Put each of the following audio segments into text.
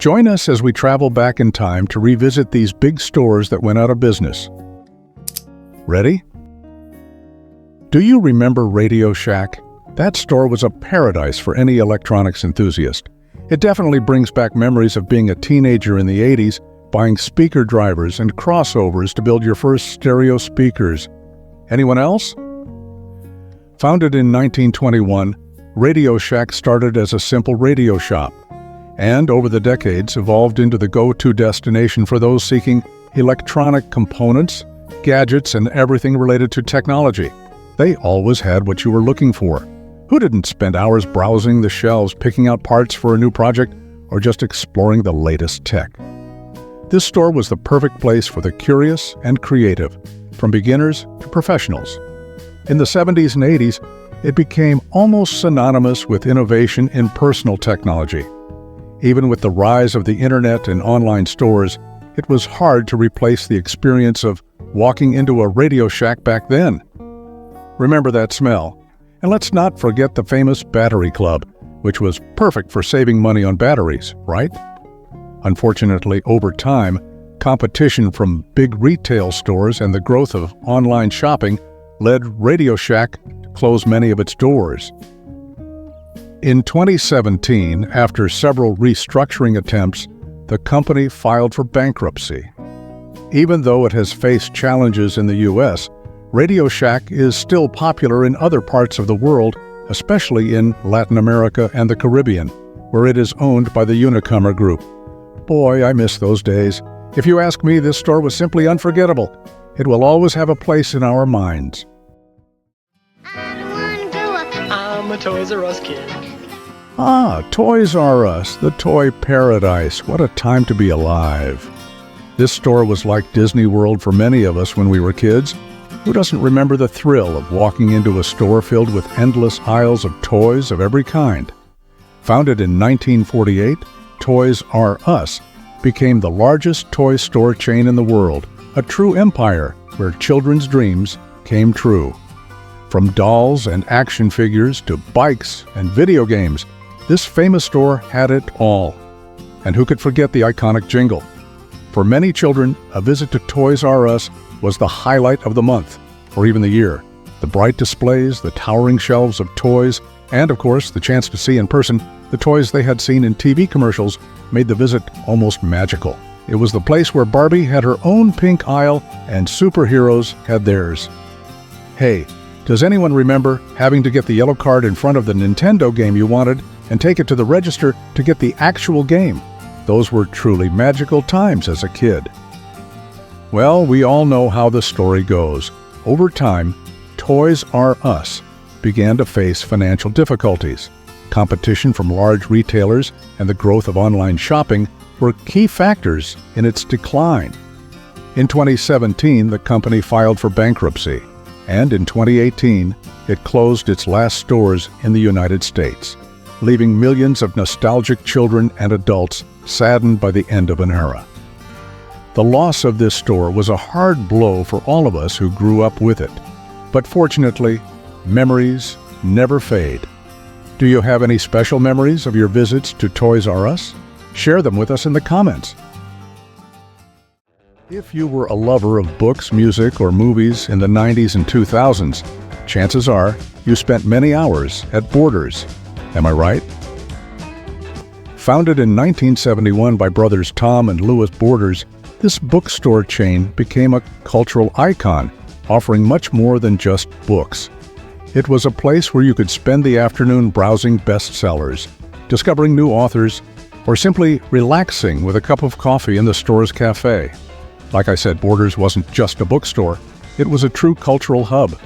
Join us as we travel back in time to revisit these big stores that went out of business. Ready? Do you remember Radio Shack? That store was a paradise for any electronics enthusiast. It definitely brings back memories of being a teenager in the 80s, buying speaker drivers and crossovers to build your first stereo speakers. Anyone else? Founded in 1921, Radio Shack started as a simple radio shop, and over the decades evolved into the go-to destination for those seeking electronic components, gadgets, and everything related to technology. They always had what you were looking for. Who didn't spend hours browsing the shelves, picking out parts for a new project, or just exploring the latest tech? This store was the perfect place for the curious and creative, from beginners to professionals. In the 70s and 80s, it became almost synonymous with innovation in personal technology. Even with the rise of the internet and online stores, it was hard to replace the experience of walking into a Radio Shack back then. Remember that smell? And let's not forget the famous Battery Club, which was perfect for saving money on batteries, right? Unfortunately, over time, competition from big retail stores and the growth of online shopping led Radio Shack to close many of its doors. In 2017, after several restructuring attempts, the company filed for bankruptcy. Even though it has faced challenges in the U.S., Radio Shack is still popular in other parts of the world, especially in Latin America and the Caribbean, where it is owned by the Unicomer Group. Boy, I miss those days. If you ask me, this store was simply unforgettable. It will always have a place in our minds. I'm a Toys R Us kid. Ah, Toys R Us, the toy paradise. What a time to be alive. This store was like Disney World for many of us when we were kids. Who doesn't remember the thrill of walking into a store filled with endless aisles of toys of every kind? Founded in 1948, Toys R Us became the largest toy store chain in the world, a true empire where children's dreams came true. From dolls and action figures to bikes and video games, this famous store had it all. And who could forget the iconic jingle? For many children, a visit to Toys R Us was the highlight of the month, or even the year. The bright displays, the towering shelves of toys, and of course, the chance to see in person the toys they had seen in TV commercials made the visit almost magical. It was the place where Barbie had her own pink aisle and superheroes had theirs. Hey, does anyone remember having to get the yellow card in front of the Nintendo game you wanted and take it to the register to get the actual game? Those were truly magical times as a kid. Well, we all know how the story goes. Over time, Toys R Us began to face financial difficulties. Competition from large retailers and the growth of online shopping were key factors in its decline. In 2017, the company filed for bankruptcy, and in 2018, it closed its last stores in the United States, leaving millions of nostalgic children and adults saddened by the end of an era. The loss of this store was a hard blow for all of us who grew up with it. But fortunately, memories never fade. Do you have any special memories of your visits to Toys R Us? Share them with us in the comments. If you were a lover of books, music, or movies in the 90s and 2000s, chances are you spent many hours at Borders. Am I right? Founded in 1971 by brothers Tom and Louis Borders, this bookstore chain became a cultural icon, offering much more than just books. It was a place where you could spend the afternoon browsing bestsellers, discovering new authors, or simply relaxing with a cup of coffee in the store's cafe. Like I said, Borders wasn't just a bookstore, it was a true cultural hub.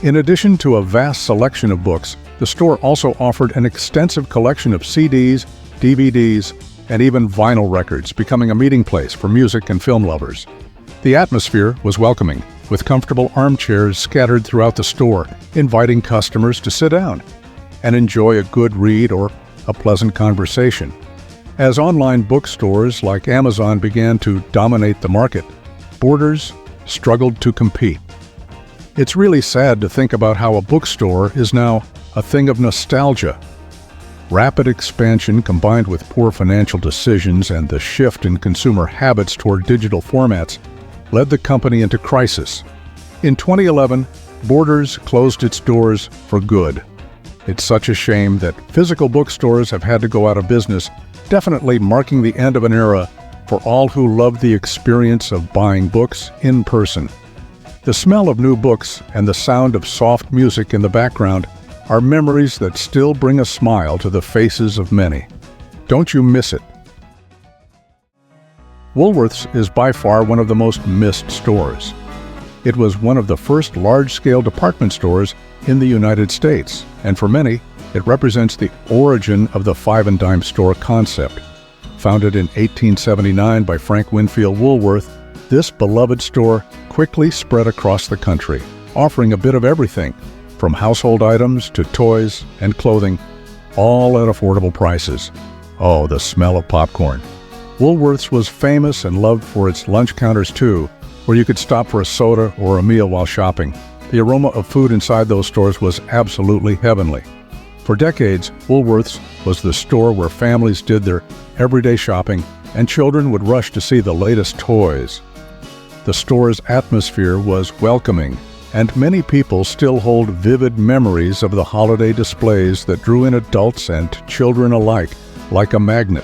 In addition to a vast selection of books, the store also offered an extensive collection of CDs, DVDs, and even vinyl records, becoming a meeting place for music and film lovers. The atmosphere was welcoming, with comfortable armchairs scattered throughout the store, inviting customers to sit down and enjoy a good read or a pleasant conversation. As online bookstores like Amazon began to dominate the market, Borders struggled to compete. It's really sad to think about how a bookstore is now a thing of nostalgia. Rapid expansion combined with poor financial decisions and the shift in consumer habits toward digital formats led the company into crisis. In 2011, Borders closed its doors for good. It's such a shame that physical bookstores have had to go out of business, definitely marking the end of an era for all who love the experience of buying books in person. The smell of new books and the sound of soft music in the background are memories that still bring a smile to the faces of many. Don't you miss it? Woolworth's is by far one of the most missed stores. It was one of the first large-scale department stores in the United States, and for many, it represents the origin of the five and dime store concept. Founded in 1879 by Frank Winfield Woolworth, this beloved store quickly spread across the country, offering a bit of everything, from household items to toys and clothing, all at affordable prices. Oh, the smell of popcorn. Woolworth's was famous and loved for its lunch counters too, where you could stop for a soda or a meal while shopping. The aroma of food inside those stores was absolutely heavenly. For decades, Woolworth's was the store where families did their everyday shopping and children would rush to see the latest toys. The store's atmosphere was welcoming, and many people still hold vivid memories of the holiday displays that drew in adults and children alike like a magnet.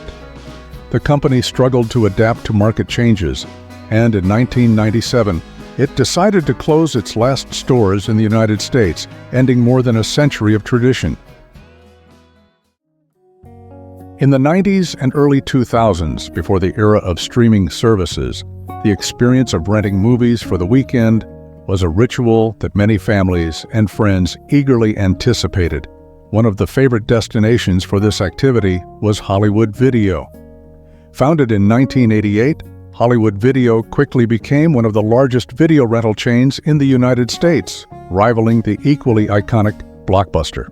The company struggled to adapt to market changes, and in 1997, it decided to close its last stores in the United States, ending more than a century of tradition. In the 90s and early 2000s, before the era of streaming services, the experience of renting movies for the weekend was a ritual that many families and friends eagerly anticipated. One of the favorite destinations for this activity was Hollywood Video. Founded in 1988, Hollywood Video quickly became one of the largest video rental chains in the United States, rivaling the equally iconic Blockbuster.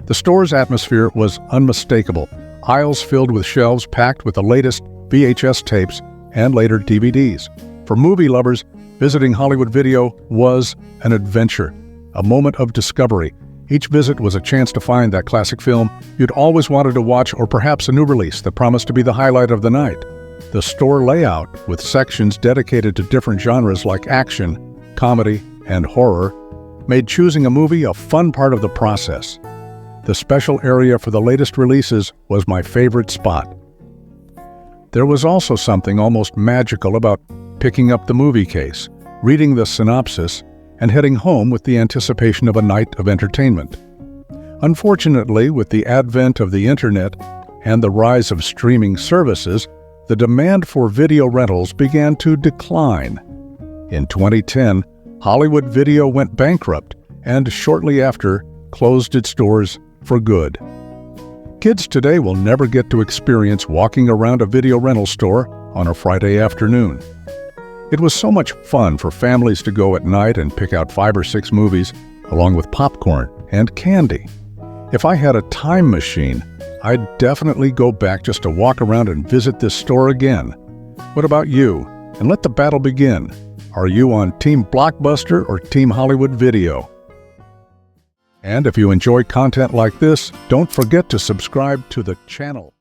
The store's atmosphere was unmistakable, aisles filled with shelves packed with the latest VHS tapes and later DVDs. For movie lovers, visiting Hollywood Video was an adventure, a moment of discovery. Each visit was a chance to find that classic film you'd always wanted to watch, or perhaps a new release that promised to be the highlight of the night. The store layout, with sections dedicated to different genres like action, comedy, and horror, made choosing a movie a fun part of the process. The special area for the latest releases was my favorite spot. There was also something almost magical about picking up the movie case, reading the synopsis, and heading home with the anticipation of a night of entertainment. Unfortunately, with the advent of the internet and the rise of streaming services, the demand for video rentals began to decline. In 2010, Hollywood Video went bankrupt and shortly after closed its doors for good. Kids today will never get to experience walking around a video rental store on a Friday afternoon. It was so much fun for families to go at night and pick out 5 or 6 movies, along with popcorn and candy. If I had a time machine, I'd definitely go back just to walk around and visit this store again. What about you? And let the battle begin. Are you on Team Blockbuster or Team Hollywood Video? And if you enjoy content like this, don't forget to subscribe to the channel.